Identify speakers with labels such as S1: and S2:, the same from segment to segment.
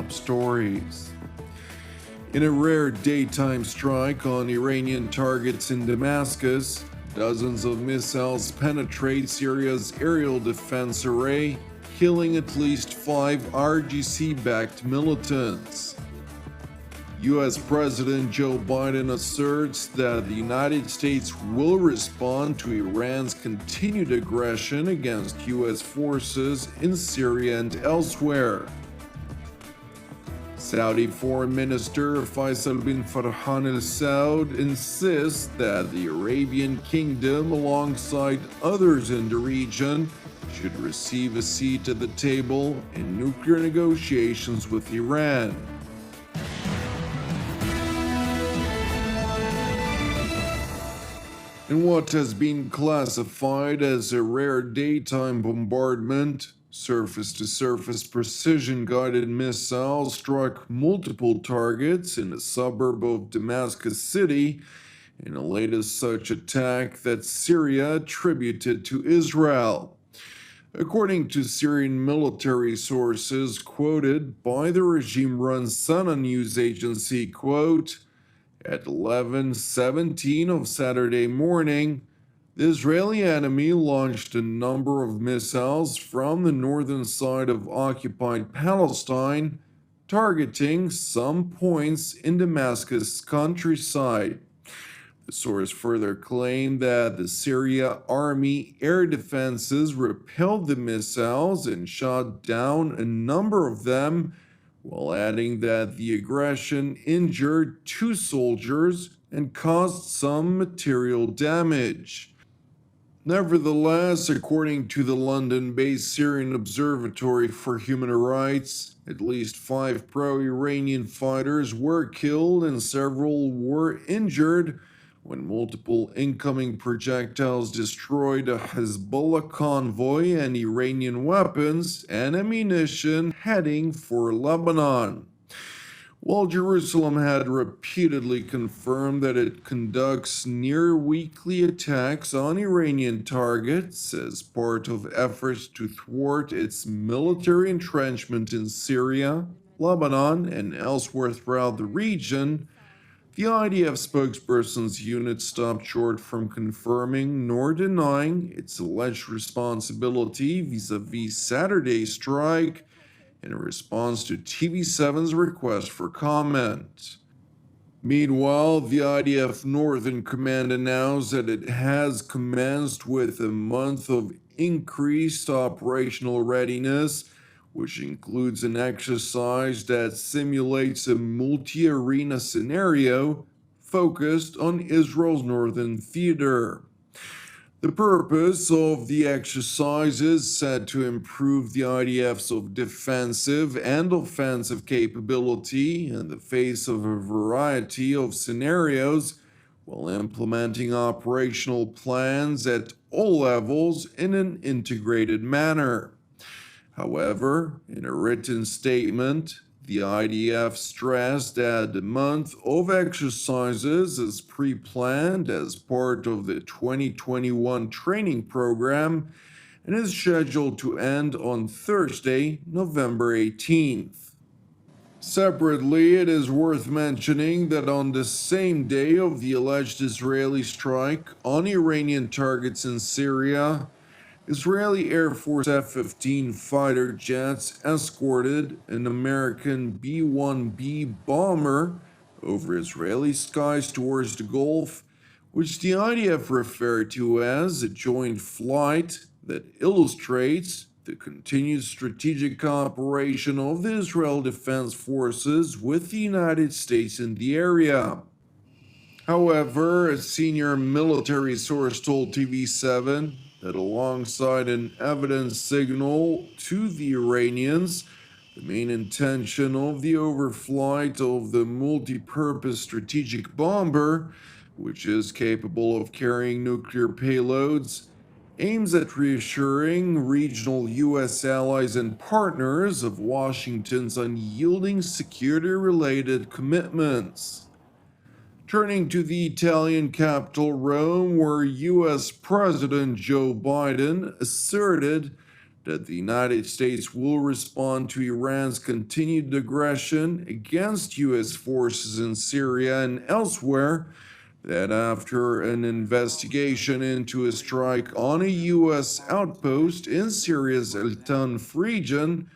S1: top stories. In a rare daytime strike on Iranian targets in Damascus, dozens of missiles penetrate Syria's aerial defense array, killing at least 5 RGC-backed militants. U.S. President Joe Biden asserts that the United States will respond to Iran's continued aggression against U.S. forces in Syria and elsewhere. Saudi Foreign Minister Faisal bin Farhan Al Saud insists that the Arabian Kingdom, alongside others in the region, should receive a seat at the table in nuclear negotiations with Iran. In what has been classified as a rare daytime bombardment, surface-to-surface precision-guided missiles struck multiple targets in a suburb of Damascus City in the latest such attack that Syria attributed to Israel. According to Syrian military sources quoted by the regime-run Sana news agency, quote, at 11:17 of Saturday morning, the Israeli enemy launched a number of missiles from the northern side of occupied Palestine, targeting some points in Damascus countryside. The source further claimed that the Syria Army air defenses repelled the missiles and shot down a number of them, while adding that the aggression injured 2 soldiers and caused some material damage. Nevertheless, according to the London-based Syrian Observatory for Human Rights, at least 5 pro-Iranian fighters were killed and several were injured when multiple incoming projectiles destroyed a Hezbollah convoy and Iranian weapons and ammunition heading for Lebanon. While Jerusalem had repeatedly confirmed that it conducts near-weekly attacks on Iranian targets as part of efforts to thwart its military entrenchment in Syria, Lebanon, and elsewhere throughout the region, the IDF spokesperson's unit stopped short from confirming nor denying its alleged responsibility vis-à-vis Saturday's strike in response to TV7's request for comment. Meanwhile, the IDF Northern Command announced that it has commenced with a month of increased operational readiness, which includes an exercise that simulates a multi-arena scenario focused on Israel's northern theater. The purpose of the exercise is set to improve the IDF's defensive and offensive capability in the face of a variety of scenarios while implementing operational plans at all levels in an integrated manner. However, in a written statement, the IDF stressed that the month of exercises is pre-planned as part of the 2021 training program and is scheduled to end on Thursday, November 18th. Separately, it is worth mentioning that on the same day of the alleged Israeli strike on Iranian targets in Syria, Israeli Air Force F-15 fighter jets escorted an American B-1B bomber over Israeli skies towards the Gulf, which the IDF referred to as a joint flight that illustrates the continued strategic cooperation of the Israel Defense Forces with the United States in the area. However, a senior military source told TV7 that alongside an evidence signal to the Iranians, the main intention of the overflight of the multi-purpose strategic bomber, which is capable of carrying nuclear payloads, aims at reassuring regional U.S. allies and partners of Washington's unyielding security-related commitments. Turning to the Italian capital Rome, where U.S. President Joe Biden asserted that the United States will respond to Iran's continued aggression against U.S. forces in Syria and elsewhere, that after an investigation into a strike on a U.S. outpost in Syria's El Tanf region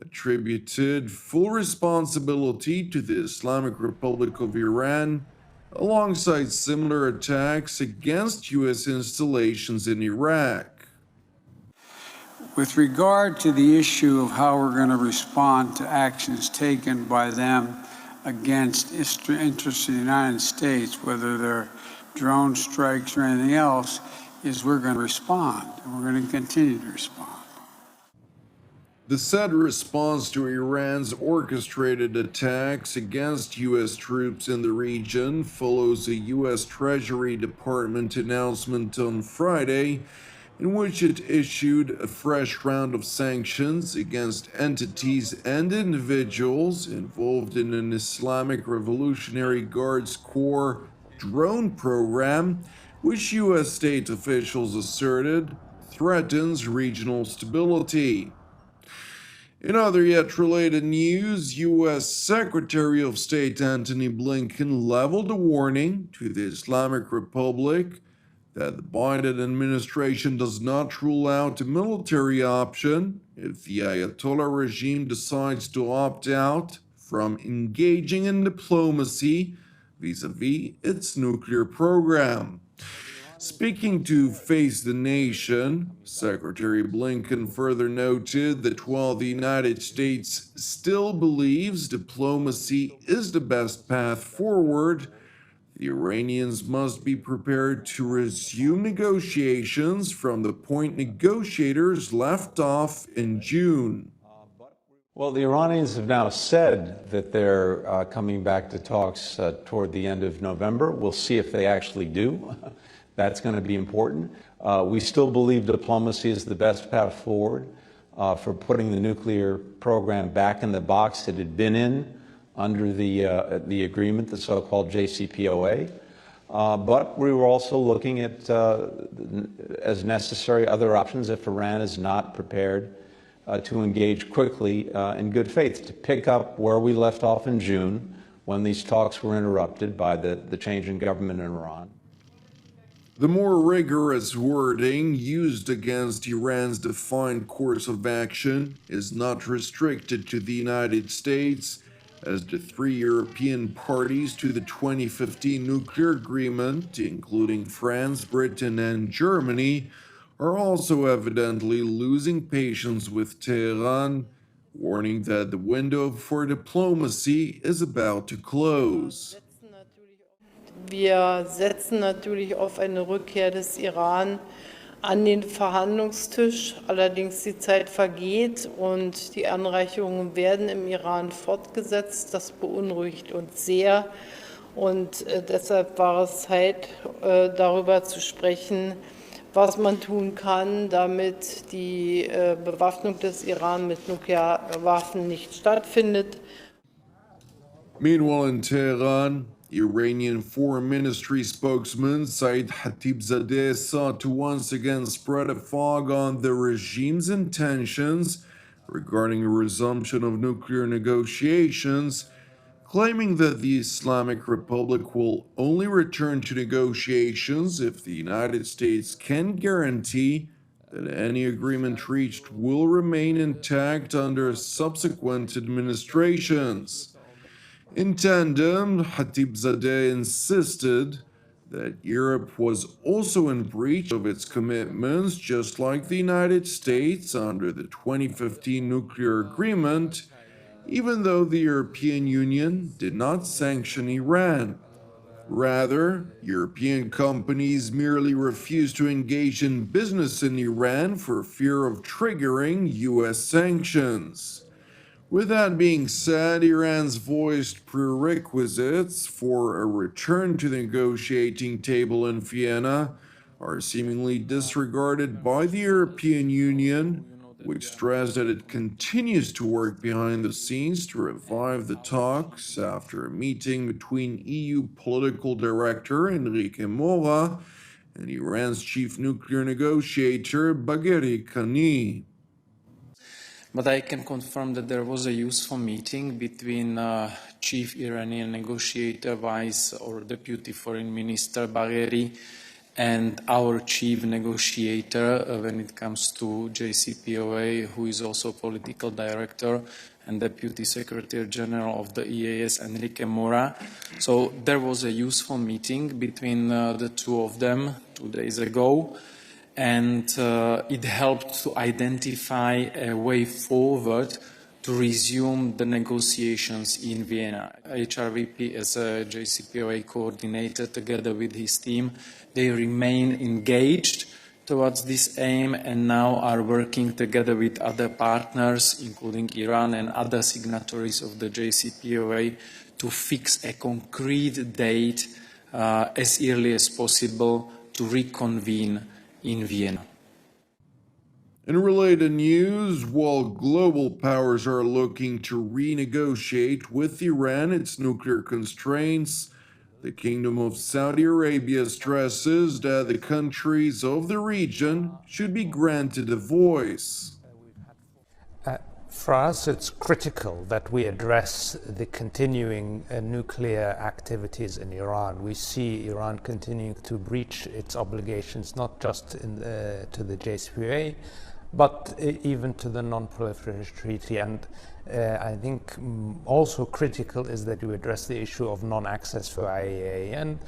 S1: attributed full responsibility to the Islamic Republic of Iran, alongside similar attacks against U.S. installations in Iraq.
S2: With regard to the issue of how we're going to respond to actions taken by them against interests of the United States, whether they're drone strikes or anything else, is we're going to respond, and we're going to continue to respond.
S1: The said response to Iran's orchestrated attacks against U.S. troops in the region follows a U.S. Treasury Department announcement on Friday, in which it issued a fresh round of sanctions against entities and individuals involved in an Islamic Revolutionary Guards Corps drone program, which U.S. state officials asserted threatens regional stability. In other yet related news, U.S. Secretary of State Antony Blinken leveled a warning to the Islamic Republic that the Biden administration does not rule out a military option if the Ayatollah regime decides to opt out from engaging in diplomacy vis-a-vis its nuclear program. Speaking to Face the Nation, Secretary Blinken further noted that while the United States still believes diplomacy is the best path forward, the Iranians must be prepared to resume negotiations from the point negotiators left off in June.
S3: Well, the Iranians have now said that they're coming back to talks toward the end of November. We'll see if they actually do. That's going to be important. We still believe diplomacy is the best path forward for putting the nuclear program back in the box it had been in under the agreement, the so-called JCPOA. But we were also looking at, as necessary, other options if Iran is not prepared to engage quickly in good faith, to pick up where we left off in June when these talks were interrupted by the change in government in Iran.
S1: The more rigorous wording used against Iran's defined course of action is not restricted to the United States, as the three European parties to the 2015 nuclear agreement, including France, Britain, and Germany, are also evidently losing patience with Tehran, warning that the window for diplomacy is about to close.
S4: Wir setzen natürlich auf eine Rückkehr des Iran an den Verhandlungstisch. Allerdings die Zeit vergeht und die Anreicherungen werden im Iran fortgesetzt. Das beunruhigt uns sehr. Und deshalb war es Zeit, darüber zu sprechen, was man tun kann, damit die Bewaffnung des Iran mit Nuklearwaffen nicht stattfindet.
S1: Meanwhile in Tehran, Iranian Foreign Ministry spokesman Saeed Khatibzadeh sought to once again spread a fog on the regime's intentions regarding a resumption of nuclear negotiations, claiming that the Islamic Republic will only return to negotiations if the United States can guarantee that any agreement reached will remain intact under subsequent administrations. In tandem, Khatibzadeh insisted that Europe was also in breach of its commitments, just like the United States under the 2015 nuclear agreement, even though the European Union did not sanction Iran. Rather, European companies merely refused to engage in business in Iran for fear of triggering U.S. sanctions. With that being said, Iran's voiced prerequisites for a return to the negotiating table in Vienna are seemingly disregarded by the European Union, which stressed that it continues to work behind the scenes to revive the talks after a meeting between EU political director Enrique Mora and Iran's chief nuclear negotiator Bagheri Kani.
S5: But I can confirm that there was a useful meeting between Chief Iranian Negotiator, Vice or Deputy Foreign Minister Bagheri, and our Chief Negotiator when it comes to JCPOA, who is also Political Director and Deputy Secretary General of the EAS, Enrique Mora. So there was a useful meeting between the two of them 2 days ago, and it helped to identify a way forward to resume the negotiations in Vienna. HRVP, as a JCPOA coordinator, together with his team, they remain engaged towards this aim and now are working together with other partners, including Iran and other signatories of the JCPOA, to fix a concrete date as early as possible to reconvene in Vienna.
S1: In related news, while global powers are looking to renegotiate with Iran its nuclear constraints, the Kingdom of Saudi Arabia stresses that the countries of the region should be granted a voice.
S6: For us, it's critical that we address the continuing nuclear activities in Iran. We see Iran continuing to breach its obligations, not just to the JCPOA, but even to the Non-Proliferation Treaty. And I think also critical is that we address the issue of non-access for IAEA. And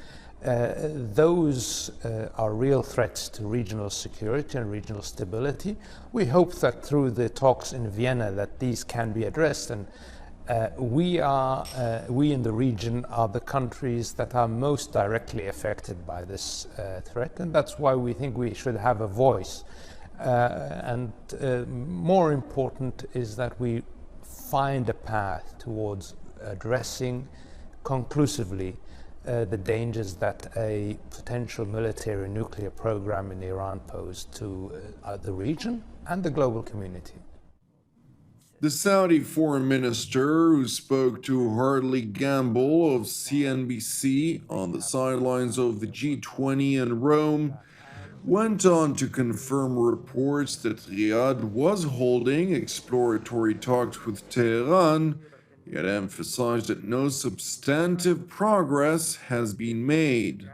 S6: those are real threats to regional security and regional stability. We hope that through the talks in Vienna that these can be addressed, and we in the region are the countries that are most directly affected by this threat, and that's why we think we should have a voice. And more important is that we find a path towards addressing conclusively the dangers that a potential military nuclear program in Iran pose to the region and the global community.
S1: The Saudi foreign minister, who spoke to Hartley Gamble of CNBC on the sidelines of the G20 in Rome, went on to confirm reports that Riyadh was holding exploratory talks with Tehran, yet emphasized that no substantive progress has been made.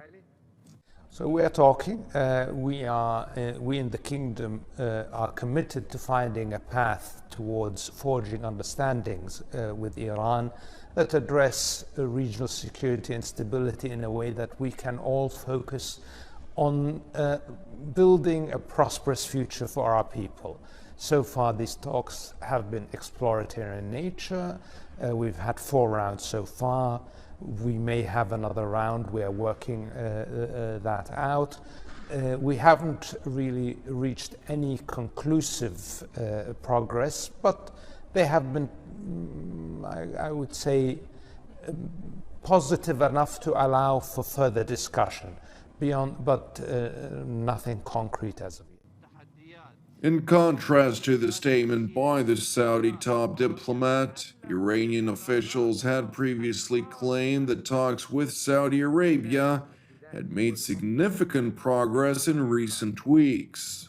S6: So we are talking. We in the kingdom are committed to finding a path towards forging understandings with Iran that address regional security and stability in a way that we can all focus on building a prosperous future for our people. So far, these talks have been exploratory in nature. We've had 4 rounds so far. We may have another round. We are working that out. We haven't really reached any conclusive progress, but they have been, I would say, positive enough to allow for further discussion, but nothing concrete as of yet.
S1: In contrast to the statement by the Saudi top diplomat, Iranian officials had previously claimed that talks with Saudi Arabia had made significant progress in recent weeks.